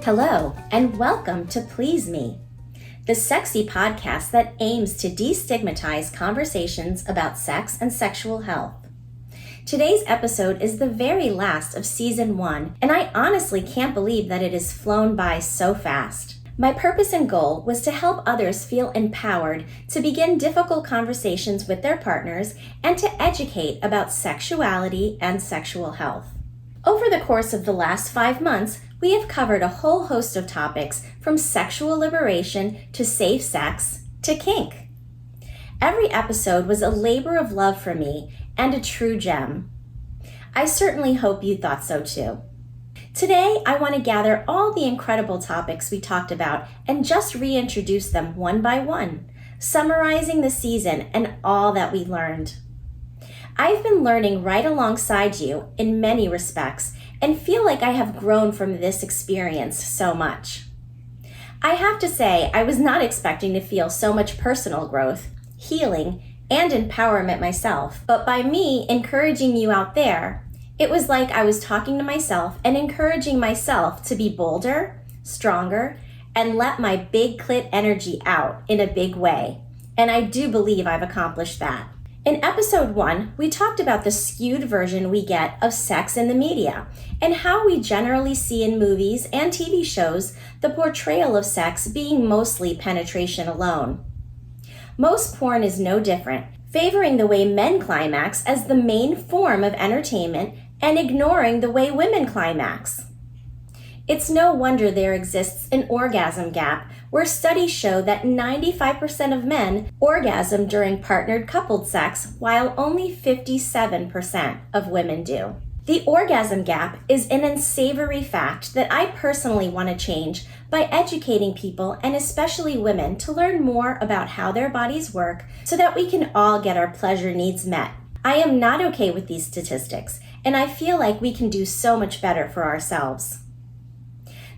Hello, and welcome to Please Me, the sexy podcast that aims to destigmatize conversations about sex and sexual health. Today's episode is the very last of Season 1, and I honestly can't believe that it has flown by so fast. My purpose and goal was to help others feel empowered to begin difficult conversations with their partners and to educate about sexuality and sexual health. Over the course of the last 5 months, we have covered a whole host of topics from sexual liberation to safe sex to kink. Every episode was a labor of love for me and a true gem. I certainly hope you thought so too. Today, I want to gather all the incredible topics we talked about and just reintroduce them one by one, summarizing the season and all that we learned. I've been learning right alongside you in many respects and feel like I have grown from this experience so much. I have to say, I was not expecting to feel so much personal growth, healing, and empowerment myself, but by me encouraging you out there, it was like I was talking to myself and encouraging myself to be bolder, stronger, and let my big clit energy out in a big way. And I do believe I've accomplished that. In episode 1, we talked about the skewed version we get of sex in the media and how we generally see in movies and TV shows the portrayal of sex being mostly penetration alone. Most porn is no different, favoring the way men climax as the main form of entertainment and ignoring the way women climax. It's no wonder there exists an orgasm gap where studies show that 95% of men orgasm during partnered coupled sex while only 57% of women do. The orgasm gap is an unsavory fact that I personally want to change by educating people and especially women to learn more about how their bodies work so that we can all get our pleasure needs met. I am not okay with these statistics, and I feel like we can do so much better for ourselves.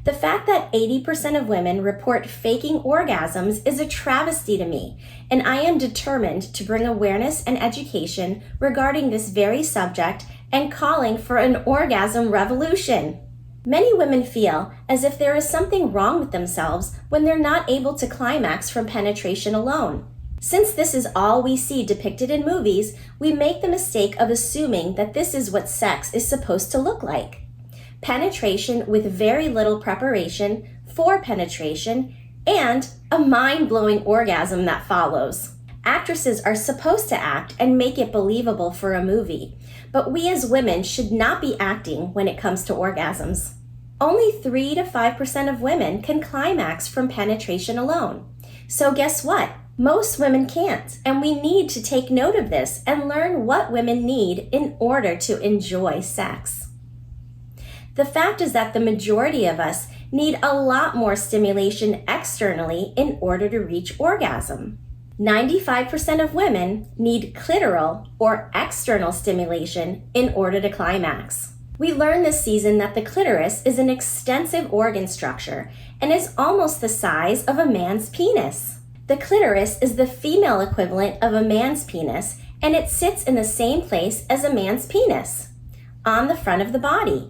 The fact that 80% of women report faking orgasms is a travesty to me, and I am determined to bring awareness and education regarding this very subject and calling for an orgasm revolution. Many women feel as if there is something wrong with themselves when they're not able to climax from penetration alone. Since this is all we see depicted in movies, we make the mistake of assuming that this is what sex is supposed to look like. Penetration with very little preparation for penetration, and a mind-blowing orgasm that follows. Actresses are supposed to act and make it believable for a movie, but we as women should not be acting when it comes to orgasms. Only 3 to 5% of women can climax from penetration alone. So guess what? Most women can't, and we need to take note of this and learn what women need in order to enjoy sex. The fact is that the majority of us need a lot more stimulation externally in order to reach orgasm. 95% of women need clitoral or external stimulation in order to climax. We learned this season that the clitoris is an extensive organ structure and is almost the size of a man's penis. The clitoris is the female equivalent of a man's penis, and it sits in the same place as a man's penis, on the front of the body.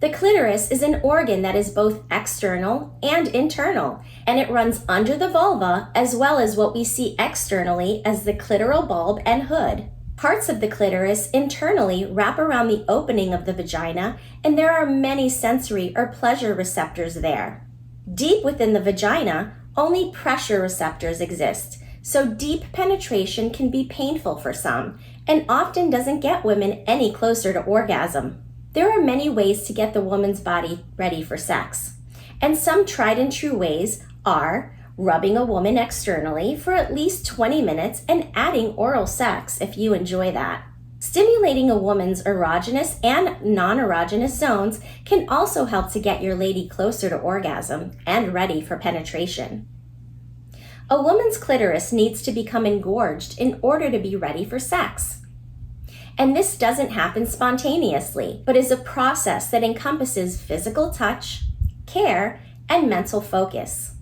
The clitoris is an organ that is both external and internal, and it runs under the vulva as well as what we see externally as the clitoral bulb and hood. Parts of the clitoris internally wrap around the opening of the vagina, and there are many sensory or pleasure receptors there. Deep within the vagina, only pressure receptors exist, so deep penetration can be painful for some, and often doesn't get women any closer to orgasm. There are many ways to get the woman's body ready for sex, and some tried and true ways are rubbing a woman externally for at least 20 minutes and adding oral sex if you enjoy that. Stimulating a woman's erogenous and non-erogenous zones can also help to get your lady closer to orgasm and ready for penetration. A woman's clitoris needs to become engorged in order to be ready for sex. And this doesn't happen spontaneously, but is a process that encompasses physical touch, care, and mental focus.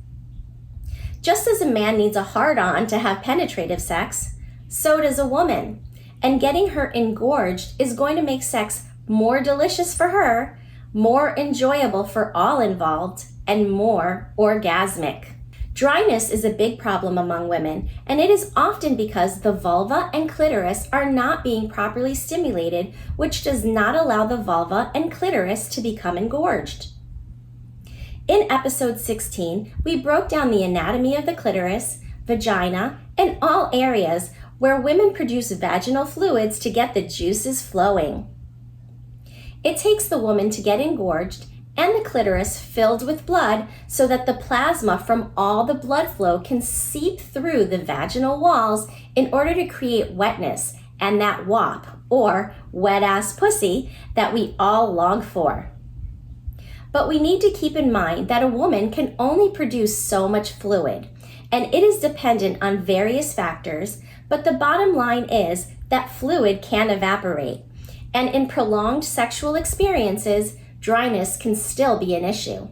Just as a man needs a hard-on to have penetrative sex, so does a woman. And getting her engorged is going to make sex more delicious for her, more enjoyable for all involved, and more orgasmic. Dryness is a big problem among women, and it is often because the vulva and clitoris are not being properly stimulated, which does not allow the vulva and clitoris to become engorged. In episode 16, we broke down the anatomy of the clitoris, vagina, and all areas where women produce vaginal fluids to get the juices flowing. It takes the woman to get engorged and the clitoris filled with blood so that the plasma from all the blood flow can seep through the vaginal walls in order to create wetness and that wop, or wet-ass pussy, that we all long for. But we need to keep in mind that a woman can only produce so much fluid, and it is dependent on various factors, but the bottom line is that fluid can evaporate, and in prolonged sexual experiences, dryness can still be an issue.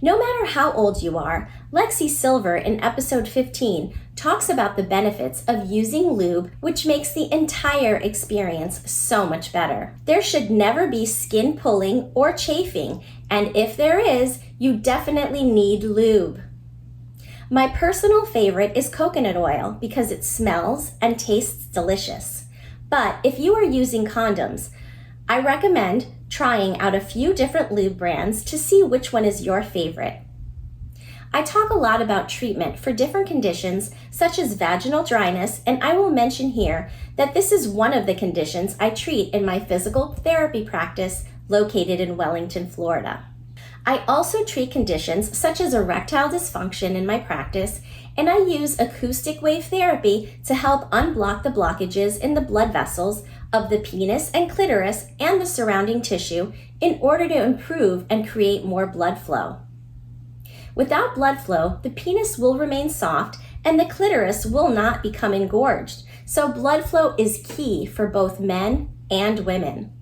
No matter how old you are, Lexi Silver in episode 15 talks about the benefits of using lube, which makes the entire experience so much better. There should never be skin pulling or chafing, and if there is, you definitely need lube. My personal favorite is coconut oil because it smells and tastes delicious. But if you are using condoms, I recommend trying out a few different lube brands to see which one is your favorite. I talk a lot about treatment for different conditions such as vaginal dryness, and I will mention here that this is one of the conditions I treat in my physical therapy practice located in Wellington, Florida. I also treat conditions such as erectile dysfunction in my practice, and I use acoustic wave therapy to help unblock the blockages in the blood vessels of the penis and clitoris and the surrounding tissue in order to improve and create more blood flow. Without blood flow, the penis will remain soft and the clitoris will not become engorged, so blood flow is key for both men and women.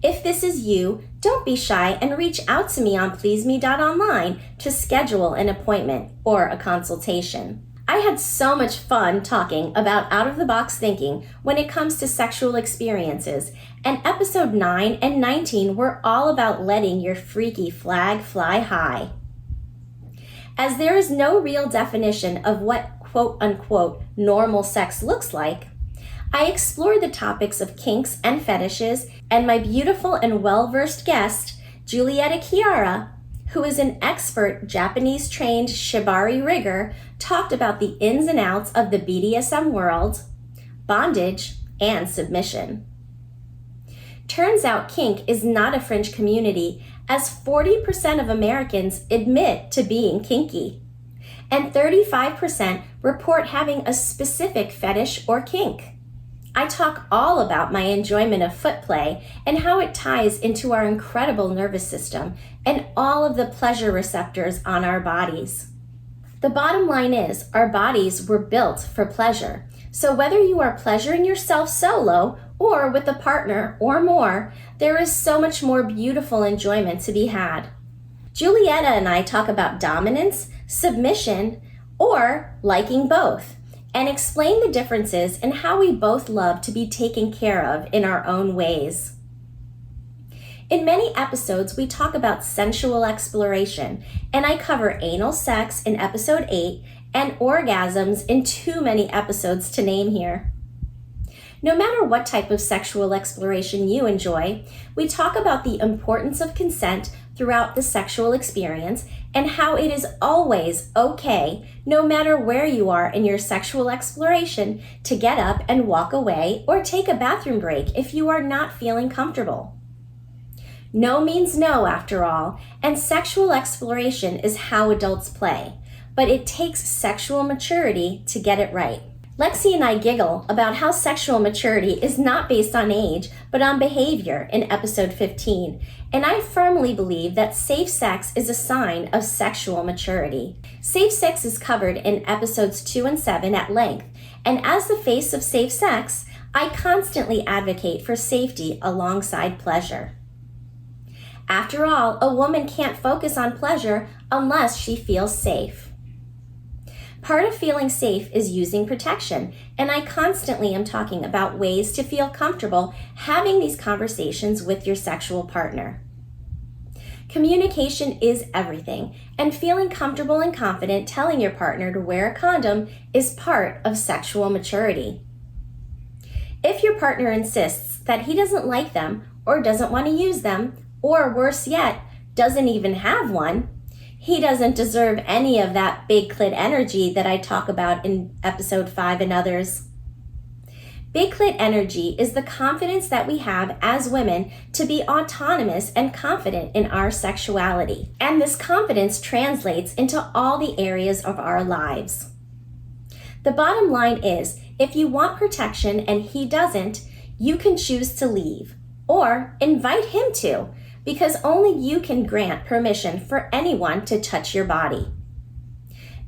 If this is you, don't be shy and reach out to me on pleaseme.online to schedule an appointment or a consultation. I had so much fun talking about out-of-the-box thinking when it comes to sexual experiences, and episode 9 and 19 were all about letting your freaky flag fly high. As there is no real definition of what quote-unquote normal sex looks like, I explore the topics of kinks and fetishes, and my beautiful and well-versed guest, Julietta Chiara, who is an expert Japanese-trained shibari rigger, talked about the ins and outs of the BDSM world, bondage, and submission. Turns out kink is not a fringe community, as 40% of Americans admit to being kinky, and 35% report having a specific fetish or kink. I talk all about my enjoyment of foot play and how it ties into our incredible nervous system and all of the pleasure receptors on our bodies. The bottom line is, our bodies were built for pleasure. So whether you are pleasuring yourself solo or with a partner or more, there is so much more beautiful enjoyment to be had. Julietta and I talk about dominance, submission, or liking both, and explain the differences and how we both love to be taken care of in our own ways. In many episodes, we talk about sensual exploration, and I cover anal sex in episode 8 and orgasms in too many episodes to name here. No matter what type of sexual exploration you enjoy, we talk about the importance of consent throughout the sexual experience and how it is always okay, no matter where you are in your sexual exploration, to get up and walk away or take a bathroom break if you are not feeling comfortable. No means no, after all, and sexual exploration is how adults play, but it takes sexual maturity to get it right. Lexi and I giggle about how sexual maturity is not based on age, but on behavior in episode 15, and I firmly believe that safe sex is a sign of sexual maturity. Safe sex is covered in episodes 2 and 7 at length, and as the face of safe sex, I constantly advocate for safety alongside pleasure. After all, a woman can't focus on pleasure unless she feels safe. Part of feeling safe is using protection, and I constantly am talking about ways to feel comfortable having these conversations with your sexual partner. Communication is everything, and feeling comfortable and confident telling your partner to wear a condom is part of sexual maturity. If your partner insists that he doesn't like them or doesn't want to use them, or worse yet, doesn't even have one, he doesn't deserve any of that big clit energy that I talk about in episode 5 and others. Big clit energy is the confidence that we have as women to be autonomous and confident in our sexuality. And this confidence translates into all the areas of our lives. The bottom line is, if you want protection and he doesn't, you can choose to leave or invite him to, because only you can grant permission for anyone to touch your body.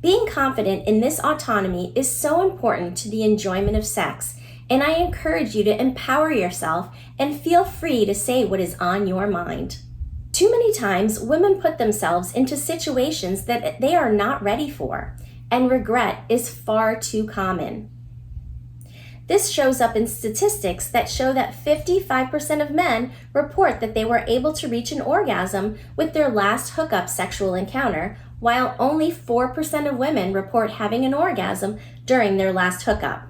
Being confident in this autonomy is so important to the enjoyment of sex, and I encourage you to empower yourself and feel free to say what is on your mind. Too many times, women put themselves into situations that they are not ready for, and regret is far too common. This shows up in statistics that show that 55% of men report that they were able to reach an orgasm with their last hookup sexual encounter, while only 4% of women report having an orgasm during their last hookup.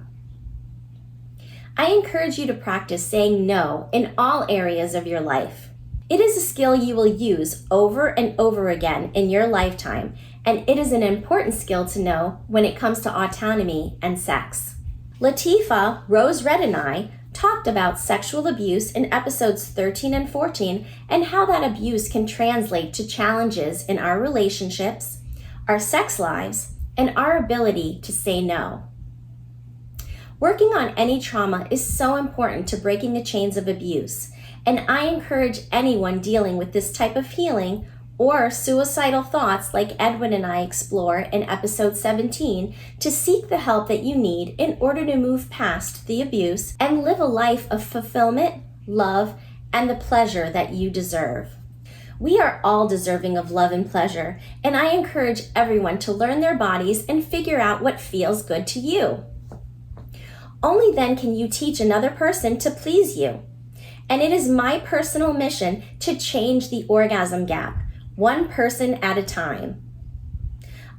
I encourage you to practice saying no in all areas of your life. It is a skill you will use over and over again in your lifetime, and it is an important skill to know when it comes to autonomy and sex. Latifah, Rose Red, and I talked about sexual abuse in episodes 13 and 14 and how that abuse can translate to challenges in our relationships, our sex lives, and our ability to say no. Working on any trauma is so important to breaking the chains of abuse, and I encourage anyone dealing with this type of healing or suicidal thoughts like Edwin and I explore in episode 17 to seek the help that you need in order to move past the abuse and live a life of fulfillment, love, and the pleasure that you deserve. We are all deserving of love and pleasure, and I encourage everyone to learn their bodies and figure out what feels good to you. Only then can you teach another person to please you. And it is my personal mission to change the orgasm gap, one person at a time.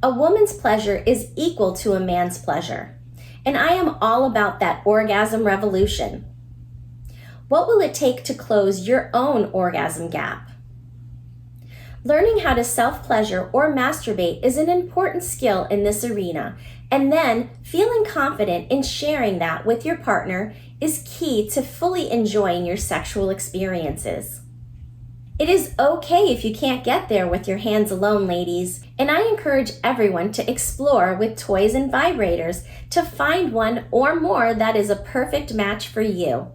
A woman's pleasure is equal to a man's pleasure, and I am all about that orgasm revolution. What will it take to close your own orgasm gap? Learning how to self-pleasure or masturbate is an important skill in this arena, and then feeling confident in sharing that with your partner is key to fully enjoying your sexual experiences. It is okay if you can't get there with your hands alone, ladies, and I encourage everyone to explore with toys and vibrators to find one or more that is a perfect match for you.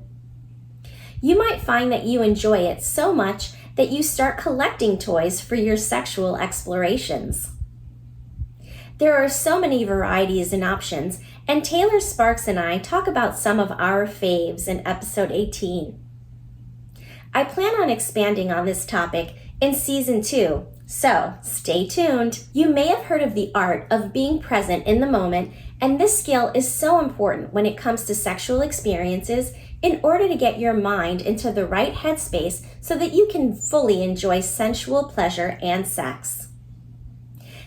You might find that you enjoy it so much that you start collecting toys for your sexual explorations. There are so many varieties and options, and Taylor Sparks and I talk about some of our faves in episode 18. I plan on expanding on this topic in season 2, so stay tuned. You may have heard of the art of being present in the moment, and this skill is so important when it comes to sexual experiences in order to get your mind into the right headspace so that you can fully enjoy sensual pleasure and sex.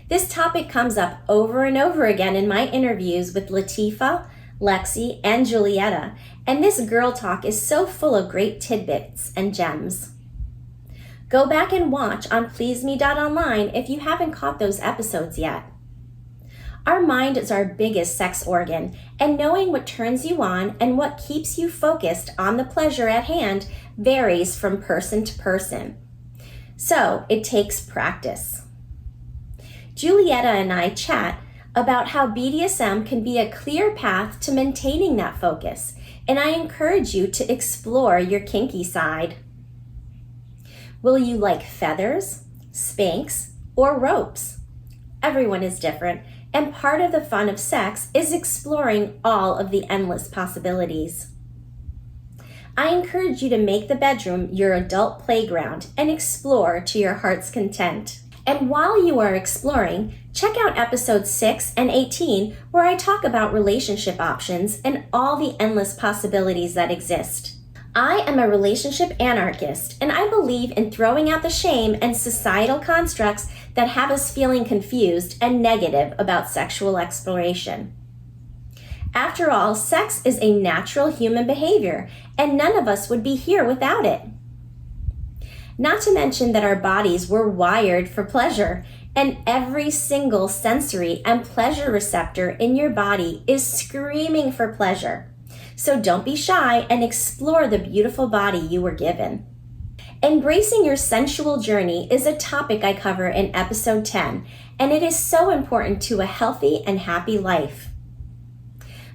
This topic comes up over and over again in my interviews with Latifah, Lexi, and Julietta, and this girl talk is so full of great tidbits and gems. Go back and watch on pleaseme.online if you haven't caught those episodes yet. Our mind is our biggest sex organ, and knowing what turns you on and what keeps you focused on the pleasure at hand varies from person to person. So it takes practice. Julietta and I chat about how BDSM can be a clear path to maintaining that focus, and I encourage you to explore your kinky side. Will you like feathers, spanks, or ropes? Everyone is different, and part of the fun of sex is exploring all of the endless possibilities. I encourage you to make the bedroom your adult playground and explore to your heart's content. And while you are exploring, check out episodes 6 and 18, where I talk about relationship options and all the endless possibilities that exist. I am a relationship anarchist, and I believe in throwing out the shame and societal constructs that have us feeling confused and negative about sexual exploration. After all, sex is a natural human behavior, and none of us would be here without it. Not to mention that our bodies were wired for pleasure, and every single sensory and pleasure receptor in your body is screaming for pleasure. So don't be shy and explore the beautiful body you were given. Embracing your sensual journey is a topic I cover in episode 10, and it is so important to a healthy and happy life.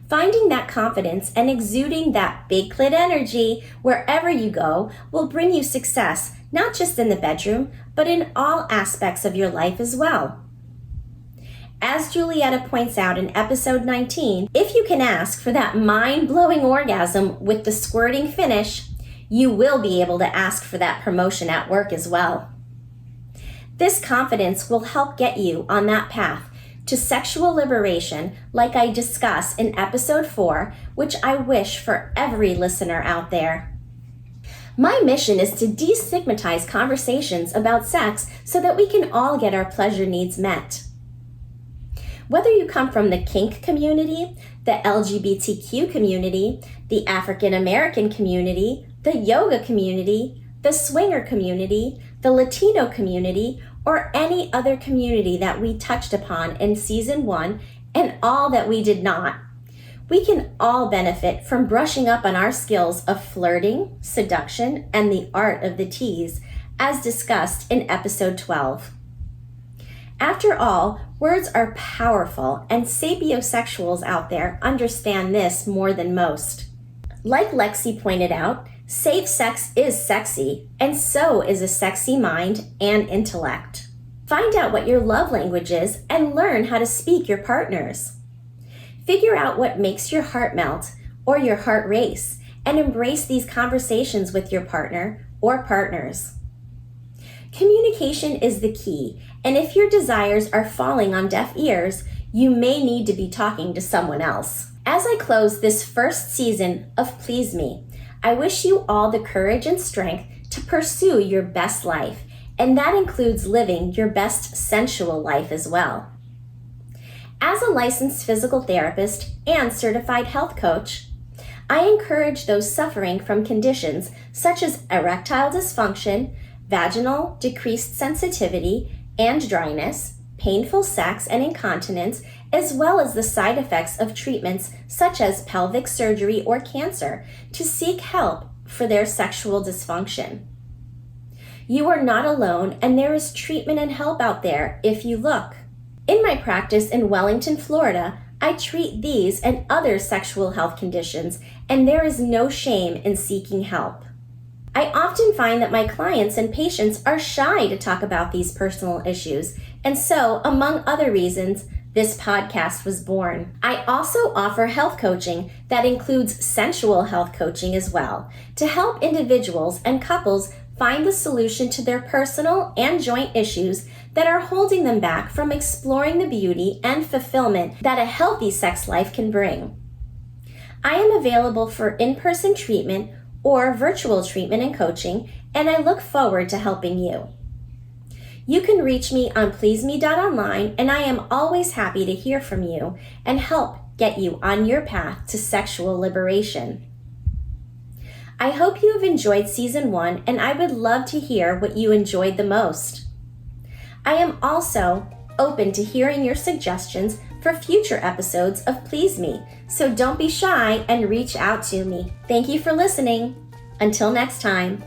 Finding that confidence and exuding that big clit energy wherever you go will bring you success, not just in the bedroom, but in all aspects of your life as well. As Julietta points out in episode 19, if you can ask for that mind-blowing orgasm with the squirting finish, you will be able to ask for that promotion at work as well. This confidence will help get you on that path to sexual liberation, like I discuss in episode 4, which I wish for every listener out there. My mission is to destigmatize conversations about sex so that we can all get our pleasure needs met. Whether you come from the Kink community, the LGBTQ community, the African American community, the yoga community, the swinger community, the Latino community, or any other community that we touched upon in season 1 and all that we did not, we can all benefit from brushing up on our skills of flirting, seduction, and the art of the tease, as discussed in episode 12. After all, words are powerful, and sapiosexuals out there understand this more than most. Like Lexi pointed out, safe sex is sexy, and so is a sexy mind and intellect. Find out what your love language is and learn how to speak your partner's. Figure out what makes your heart melt or your heart race, and embrace these conversations with your partner or partners. Communication is the key, and if your desires are falling on deaf ears, you may need to be talking to someone else. As I close this first season of Please Me, I wish you all the courage and strength to pursue your best life, and that includes living your best sensual life as well. As a licensed physical therapist and certified health coach, I encourage those suffering from conditions such as erectile dysfunction, vaginal decreased sensitivity and dryness, painful sex and incontinence, as well as the side effects of treatments such as pelvic surgery or cancer, to seek help for their sexual dysfunction. You are not alone, and there is treatment and help out there if you look. In my practice in Wellington, Florida, I treat these and other sexual health conditions, and there is no shame in seeking help. I often find that my clients and patients are shy to talk about these personal issues, and so, among other reasons, this podcast was born. I also offer health coaching that includes sensual health coaching as well, to help individuals and couples find the solution to their personal and joint issues that are holding them back from exploring the beauty and fulfillment that a healthy sex life can bring. I am available for in-person treatment or virtual treatment and coaching, and I look forward to helping you. You can reach me on pleaseme.online, and I am always happy to hear from you and help get you on your path to sexual liberation. I hope you have enjoyed season 1, and I would love to hear what you enjoyed the most. I am also open to hearing your suggestions for future episodes of Please Me, so don't be shy and reach out to me. Thank you for listening. Until next time.